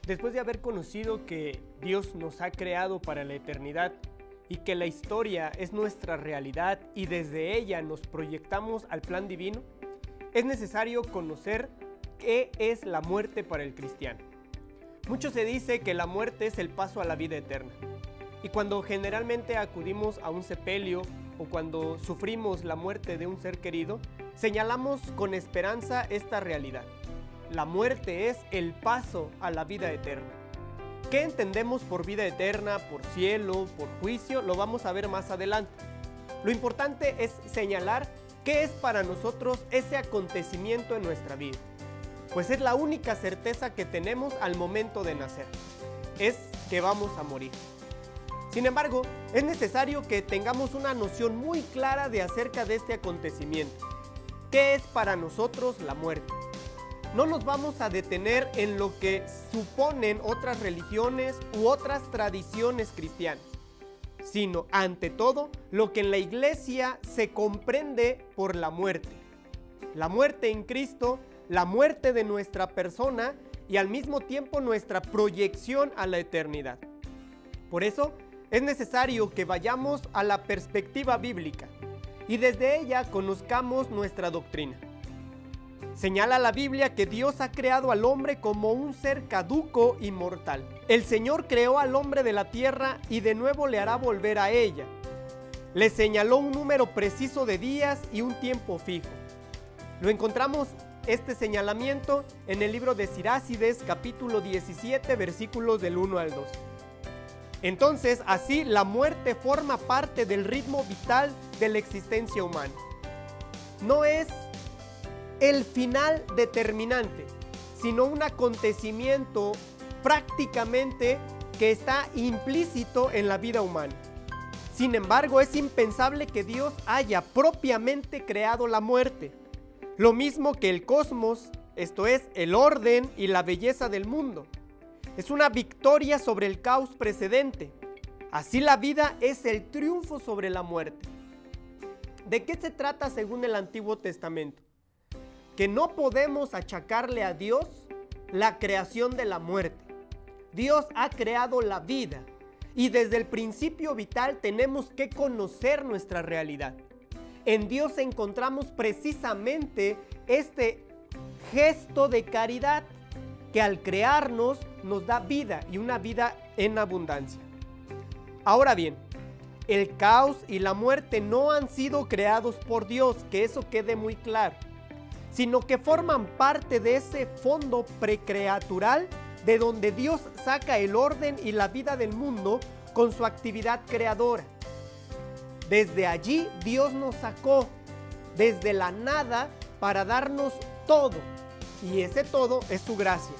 Después de haber conocido que Dios nos ha creado para la eternidad y que la historia es nuestra realidad y desde ella nos proyectamos al plan divino, es necesario conocer qué es la muerte para el cristiano. Mucho se dice que la muerte es el paso a la vida eterna. Y cuando generalmente acudimos a un sepelio o cuando sufrimos la muerte de un ser querido, señalamos con esperanza esta realidad. La muerte es el paso a la vida eterna. ¿Qué entendemos por vida eterna, por cielo, por juicio? Lo vamos a ver más adelante. Lo importante es señalar qué es para nosotros ese acontecimiento en nuestra vida. Pues es la única certeza que tenemos al momento de nacer. Es que vamos a morir. Sin embargo, es necesario que tengamos una noción muy clara de acerca de este acontecimiento. ¿Qué es para nosotros la muerte? No nos vamos a detener en lo que suponen otras religiones u otras tradiciones cristianas, sino ante todo lo que en la iglesia se comprende por la muerte. La muerte en Cristo, la muerte de nuestra persona y al mismo tiempo nuestra proyección a la eternidad. Por eso es necesario que vayamos a la perspectiva bíblica y desde ella conozcamos nuestra doctrina. Señala la Biblia que Dios ha creado al hombre como un ser caduco y mortal. El Señor creó al hombre de la tierra y de nuevo le hará volver a ella. Le señaló un número preciso de días y un tiempo fijo. Lo encontramos este señalamiento en el libro de Sirácides, capítulo 17, versículos del 1 al 2. Entonces, así la muerte forma parte del ritmo vital de la existencia humana. No es el final determinante, sino un acontecimiento prácticamente que está implícito en la vida humana. Sin embargo, es impensable que Dios haya propiamente creado la muerte, lo mismo que el cosmos, esto es, el orden y la belleza del mundo. Es una victoria sobre el caos precedente. Así la vida es el triunfo sobre la muerte. ¿De qué se trata según el Antiguo Testamento? Que no podemos achacarle a Dios la creación de la muerte. Dios ha creado la vida y desde el principio vital tenemos que conocer nuestra realidad. En Dios encontramos precisamente este gesto de caridad que al crearnos nos da vida y una vida en abundancia. Ahora bien, el caos y la muerte no han sido creados por Dios, que eso quede muy claro, sino que forman parte de ese fondo precreatural de donde Dios saca el orden y la vida del mundo con su actividad creadora. Desde allí Dios nos sacó, desde la nada, para darnos todo, y ese todo es su gracia.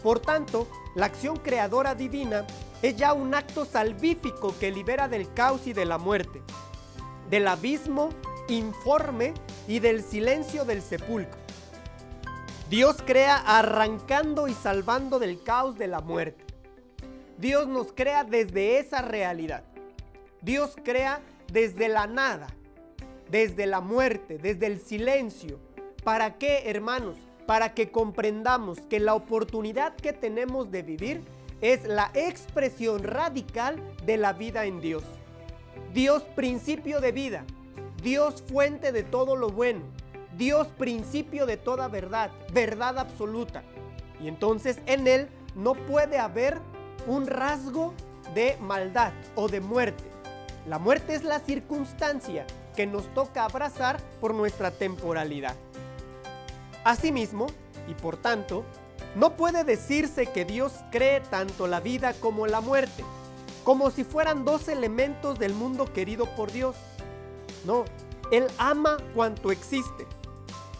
Por tanto, la acción creadora divina es ya un acto salvífico que libera del caos y de la muerte, del abismo informe y del silencio del sepulcro. Dios crea arrancando y salvando del caos de la muerte. Dios nos crea desde esa realidad. Dios crea desde la nada, desde la muerte, desde el silencio. ¿Para qué, hermanos? Para que comprendamos que la oportunidad que tenemos de vivir es la expresión radical de la vida en Dios. Dios, principio de vida. Dios, fuente de todo lo bueno. Dios, principio de toda verdad, verdad absoluta. Y entonces en Él no puede haber un rasgo de maldad o de muerte. La muerte es la circunstancia que nos toca abrazar por nuestra temporalidad. Asimismo, y por tanto, no puede decirse que Dios cree tanto la vida como la muerte, como si fueran dos elementos del mundo querido por Dios. No, Él ama cuanto existe.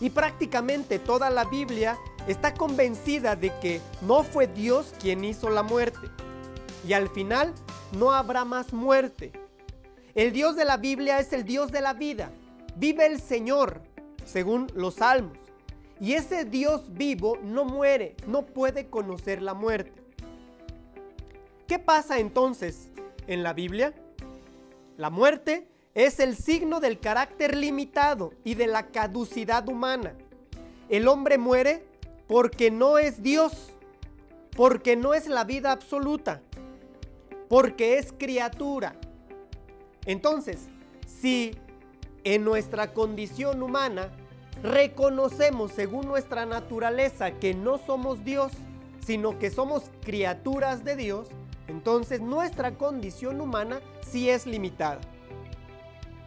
Y prácticamente toda la Biblia está convencida de que no fue Dios quien hizo la muerte. Y al final no habrá más muerte. El Dios de la Biblia es el Dios de la vida. Vive el Señor, según los Salmos. Y ese Dios vivo no muere, no puede conocer la muerte. ¿Qué pasa entonces en la Biblia? La muerte es el signo del carácter limitado y de la caducidad humana. El hombre muere porque no es Dios. porque no es la vida absoluta, porque es criatura. Entonces, si en nuestra condición humana reconocemos según nuestra naturaleza que no somos Dios, sino que somos criaturas de Dios, entonces nuestra condición humana sí es limitada.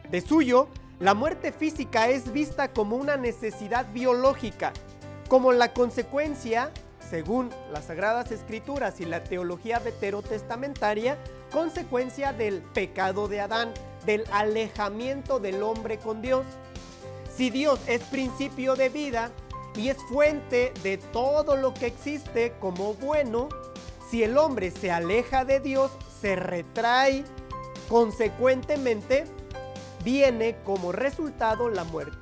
De suyo, la muerte física es vista como una necesidad biológica, como la consecuencia, según las Sagradas Escrituras y la teología veterotestamentaria, consecuencia del pecado de Adán, del alejamiento del hombre con Dios. Si Dios es principio de vida y es fuente de todo lo que existe como bueno, si el hombre se aleja de Dios, se retrae, consecuentemente viene como resultado la muerte.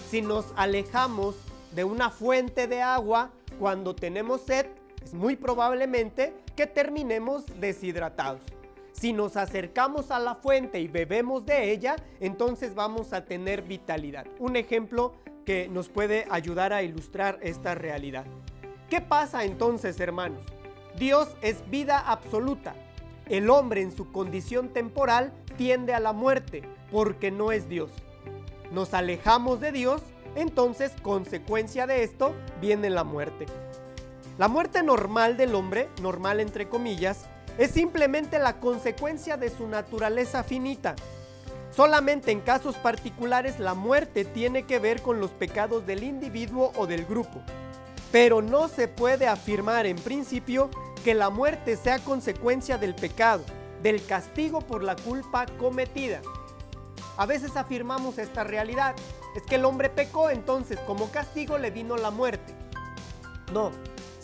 Si nos alejamos de una fuente de agua cuando tenemos sed, es muy probablemente que terminemos deshidratados. Si nos acercamos a la fuente y bebemos de ella, entonces vamos a tener vitalidad. Un ejemplo que nos puede ayudar a ilustrar esta realidad. ¿Qué pasa entonces, hermanos? Dios es vida absoluta. El hombre en su condición temporal tiende a la muerte porque no es Dios. Nos alejamos de Dios, entonces consecuencia de esto viene la muerte. La muerte normal del hombre, normal entre comillas, es simplemente la consecuencia de su naturaleza finita. Solamente en casos particulares la muerte tiene que ver con los pecados del individuo o del grupo. Pero no se puede afirmar en principio que la muerte sea consecuencia del pecado, del castigo por la culpa cometida. A veces afirmamos esta realidad, es que el hombre pecó, entonces como castigo le vino la muerte. No,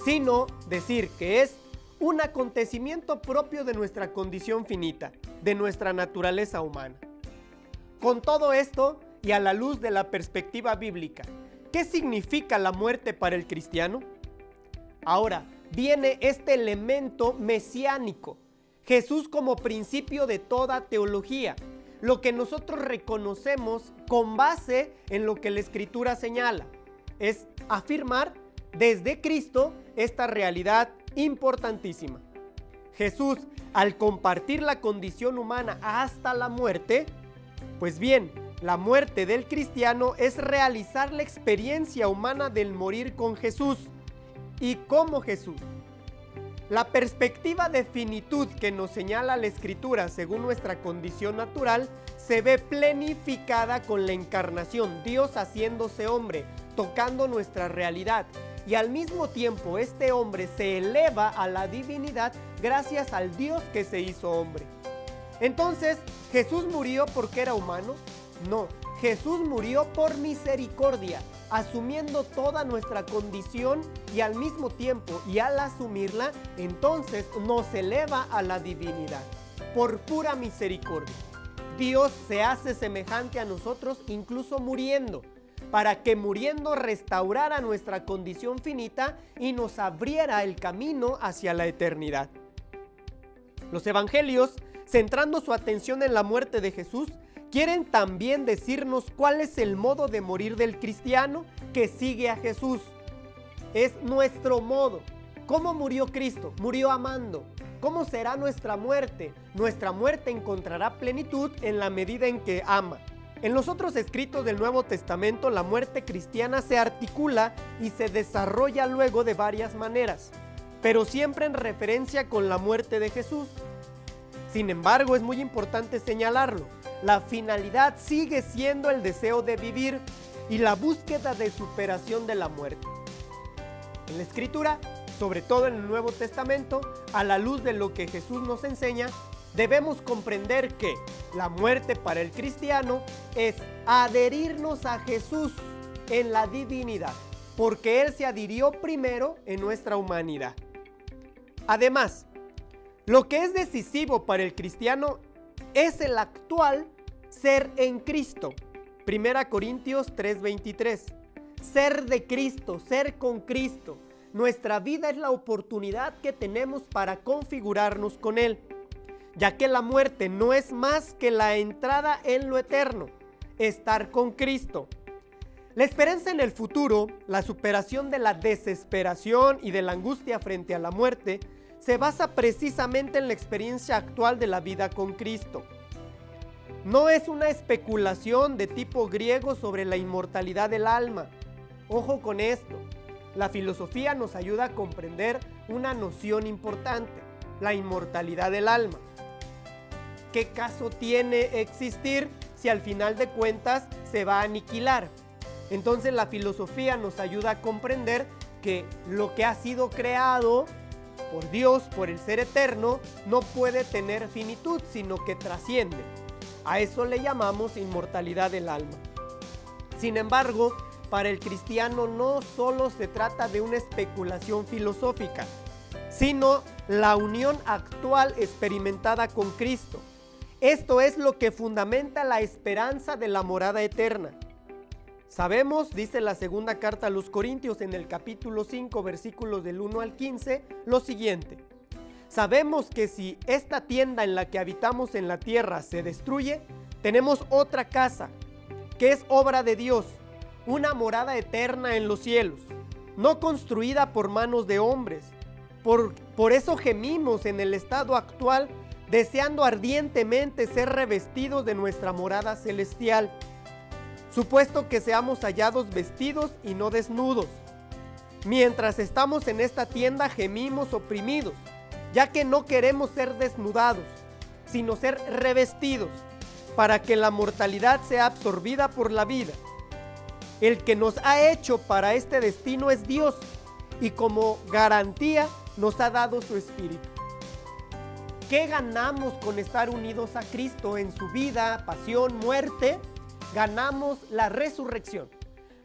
sino decir que es un acontecimiento propio de nuestra condición finita, de nuestra naturaleza humana. Con todo esto y a la luz de la perspectiva bíblica, ¿qué significa la muerte para el cristiano? Ahora viene este elemento mesiánico, Jesús como principio de toda teología, lo que nosotros reconocemos con base en lo que la Escritura señala, es afirmar desde Cristo esta realidad importantísima. Jesús, al compartir la condición humana hasta la muerte, pues bien, la muerte del cristiano es realizar la experiencia humana del morir con Jesús y como Jesús. La perspectiva de finitud que nos señala la Escritura según nuestra condición natural se ve plenificada con la encarnación, Dios haciéndose hombre, tocando nuestra realidad. Y al mismo tiempo este hombre se eleva a la divinidad gracias al Dios que se hizo hombre. Entonces, ¿Jesús murió porque era humano? No, Jesús murió por misericordia, asumiendo toda nuestra condición y al mismo tiempo, y al asumirla, entonces nos eleva a la divinidad, por pura misericordia. Dios se hace semejante a nosotros incluso muriendo, para que muriendo restaurara nuestra condición finita y nos abriera el camino hacia la eternidad. Los evangelios, centrando su atención en la muerte de Jesús, quieren también decirnos cuál es el modo de morir del cristiano que sigue a Jesús. Es nuestro modo. ¿Cómo murió Cristo? Murió amando. ¿Cómo será nuestra muerte? Nuestra muerte encontrará plenitud en la medida en que ama. En los otros escritos del Nuevo Testamento, la muerte cristiana se articula y se desarrolla luego de varias maneras, pero siempre en referencia con la muerte de Jesús. Sin embargo, es muy importante señalarlo. La finalidad sigue siendo el deseo de vivir y la búsqueda de superación de la muerte. En la Escritura, sobre todo en el Nuevo Testamento, a la luz de lo que Jesús nos enseña, debemos comprender que la muerte para el cristiano es adherirnos a Jesús en la divinidad, porque Él se adhirió primero en nuestra humanidad. Además, lo que es decisivo para el cristiano es el actual ser en Cristo. 1 Corintios 3:23. Ser de Cristo, ser con Cristo. Nuestra vida es la oportunidad que tenemos para configurarnos con Él, ya que la muerte no es más que la entrada en lo eterno, estar con Cristo. La esperanza en el futuro, la superación de la desesperación y de la angustia frente a la muerte, se basa precisamente en la experiencia actual de la vida con Cristo. No es una especulación de tipo griego sobre la inmortalidad del alma. Ojo con esto, la filosofía nos ayuda a comprender una noción importante, la inmortalidad del alma. ¿Qué caso tiene existir si al final de cuentas se va a aniquilar? Entonces la filosofía nos ayuda a comprender que lo que ha sido creado por Dios, por el ser eterno, no puede tener finitud, sino que trasciende. A eso le llamamos inmortalidad del alma. Sin embargo, para el cristiano no solo se trata de una especulación filosófica, sino la unión actual experimentada con Cristo. Esto es lo que fundamenta la esperanza de la morada eterna. Sabemos, dice la segunda carta a los Corintios en el capítulo 5, versículos del 1 al 15, lo siguiente: sabemos que si esta tienda en la que habitamos en la tierra se destruye, tenemos otra casa, que es obra de Dios, una morada eterna en los cielos, no construida por manos de hombres. Por eso gemimos en el estado actual, deseando ardientemente ser revestidos de nuestra morada celestial, supuesto que seamos hallados vestidos y no desnudos. Mientras estamos en esta tienda gemimos oprimidos, ya que no queremos ser desnudados, sino ser revestidos, para que la mortalidad sea absorbida por la vida. El que nos ha hecho para este destino es Dios, y como garantía nos ha dado su Espíritu. ¿Qué ganamos con estar unidos a Cristo en su vida, pasión, muerte? Ganamos la resurrección,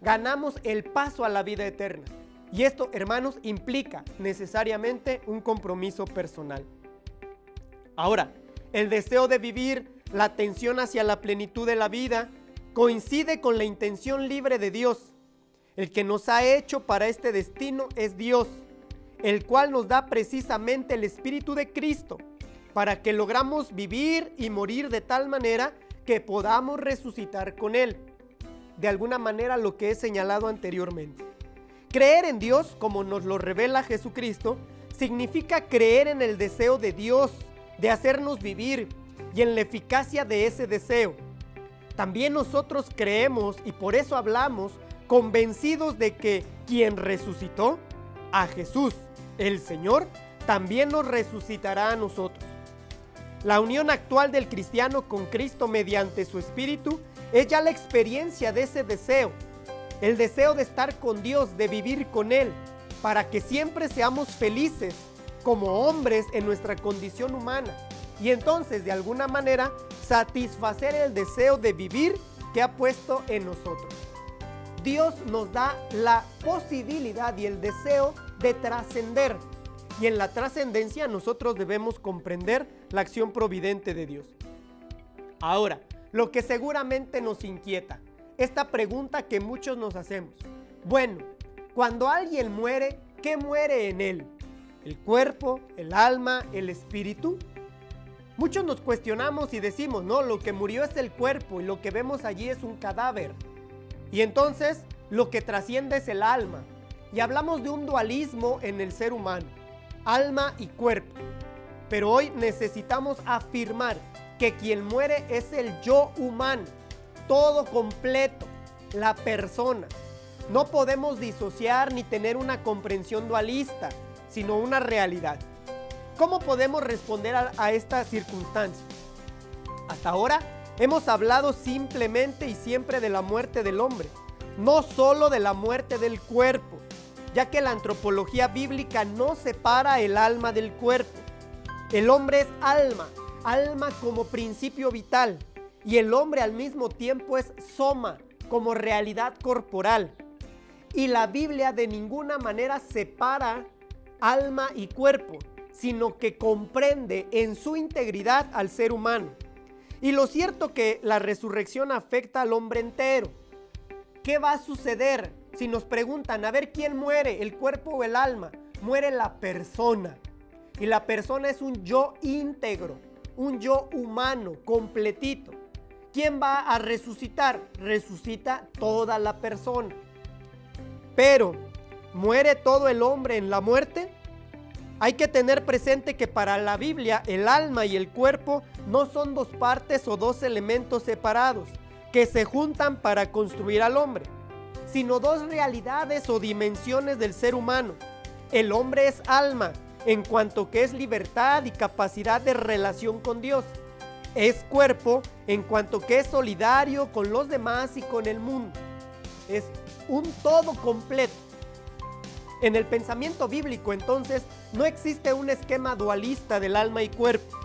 ganamos el paso a la vida eterna. Y esto, hermanos, implica necesariamente un compromiso personal. Ahora, el deseo de vivir, la atención hacia la plenitud de la vida, coincide con la intención libre de Dios. El que nos ha hecho para este destino es Dios, el cual nos da precisamente el Espíritu de Cristo, para que logramos vivir y morir de tal manera que podamos resucitar con Él. De alguna manera lo que he señalado anteriormente. Creer en Dios, como nos lo revela Jesucristo, significa creer en el deseo de Dios de hacernos vivir y en la eficacia de ese deseo. También nosotros creemos y por eso hablamos convencidos de que quien resucitó a Jesús, el Señor, también nos resucitará a nosotros. La unión actual del cristiano con Cristo mediante su Espíritu es ya la experiencia de ese deseo, el deseo de estar con Dios, de vivir con Él, para que siempre seamos felices como hombres en nuestra condición humana y entonces de alguna manera satisfacer el deseo de vivir que ha puesto en nosotros. Dios nos da la posibilidad y el deseo de trascender. Y en la trascendencia nosotros debemos comprender la acción providente de Dios. Ahora, lo que seguramente nos inquieta, esta pregunta que muchos nos hacemos. Bueno, cuando alguien muere, ¿qué muere en él? ¿El cuerpo, el alma, el espíritu? Muchos nos cuestionamos y decimos, no, lo que murió es el cuerpo y lo que vemos allí es un cadáver. Y entonces, lo que trasciende es el alma. Y hablamos de un dualismo en el ser humano. Alma y cuerpo. Pero hoy necesitamos afirmar que quien muere es el yo humano, todo completo, la persona. No podemos disociar ni tener una comprensión dualista, sino una realidad. ¿Cómo podemos responder a esta circunstancia? Hasta ahora hemos hablado simplemente y siempre de la muerte del hombre, no solo de la muerte del cuerpo, ya que la antropología bíblica no separa el alma del cuerpo. El hombre es alma, alma como principio vital, y el hombre al mismo tiempo es soma, como realidad corporal. Y la Biblia de ninguna manera separa alma y cuerpo, sino que comprende en su integridad al ser humano. Y lo cierto que la resurrección afecta al hombre entero. ¿Qué va a suceder? Si nos preguntan, a ver, ¿quién muere? ¿El cuerpo o el alma? Muere la persona. Y la persona es un yo íntegro, un yo humano, completito, ¿quién va a resucitar? Resucita toda la persona. Pero, ¿muere todo el hombre en la muerte? Hay que tener presente que para la Biblia el alma y el cuerpo no son dos partes o dos elementos separados que se juntan para construir al hombre, sino dos realidades o dimensiones del ser humano. El hombre es alma, en cuanto que es libertad y capacidad de relación con Dios. Es cuerpo, en cuanto que es solidario con los demás y con el mundo. Es un todo completo. En el pensamiento bíblico, entonces, no existe un esquema dualista del alma y cuerpo.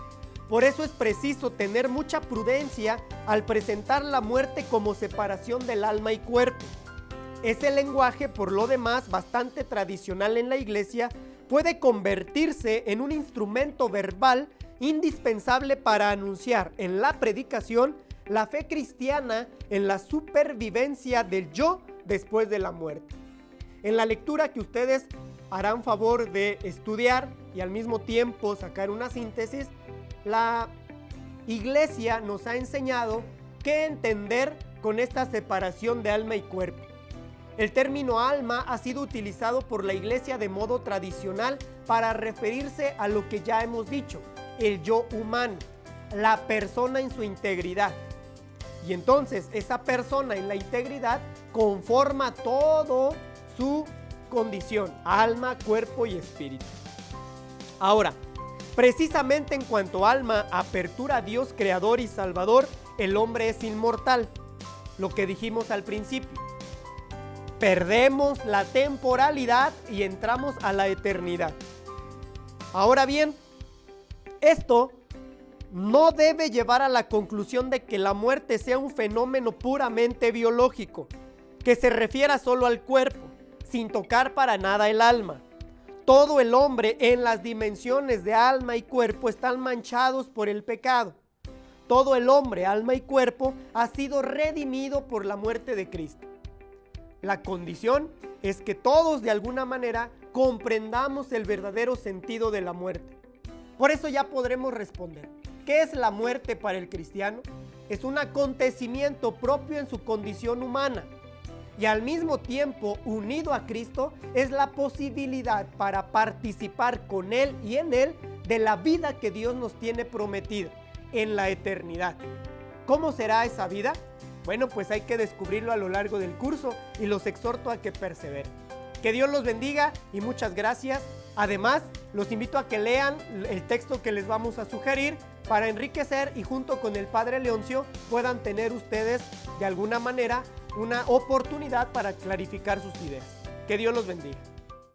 Por eso es preciso tener mucha prudencia al presentar la muerte como separación del alma y cuerpo. Ese lenguaje, por lo demás, bastante tradicional en la iglesia, puede convertirse en un instrumento verbal indispensable para anunciar en la predicación la fe cristiana en la supervivencia del yo después de la muerte. En la lectura que ustedes harán favor de estudiar y al mismo tiempo sacar una síntesis, la iglesia nos ha enseñado qué entender con esta separación de alma y cuerpo. El término alma ha sido utilizado por la iglesia de modo tradicional para referirse a lo que ya hemos dicho, el yo humano, la persona en su integridad. Y entonces esa persona en la integridad conforma todo su condición, alma, cuerpo y espíritu. Ahora, precisamente en cuanto a alma, apertura a Dios creador y salvador, el hombre es inmortal, lo que dijimos al principio. Perdemos la temporalidad y entramos a la eternidad. Ahora bien, esto no debe llevar a la conclusión de que la muerte sea un fenómeno puramente biológico, que se refiera solo al cuerpo, sin tocar para nada el alma. Todo el hombre en las dimensiones de alma y cuerpo están manchados por el pecado. Todo el hombre, alma y cuerpo, ha sido redimido por la muerte de Cristo. La condición es que todos de alguna manera comprendamos el verdadero sentido de la muerte. Por eso ya podremos responder, ¿qué es la muerte para el cristiano? Es un acontecimiento propio en su condición humana y al mismo tiempo, unido a Cristo, es la posibilidad para participar con Él y en Él de la vida que Dios nos tiene prometida en la eternidad. ¿Cómo será esa vida? Bueno, pues hay que descubrirlo a lo largo del curso y los exhorto a que perseveren. Que Dios los bendiga y muchas gracias. Además, los invito a que lean el texto que les vamos a sugerir para enriquecer y junto con el Padre Leoncio puedan tener ustedes de alguna manera una oportunidad para clarificar sus ideas. Que Dios los bendiga.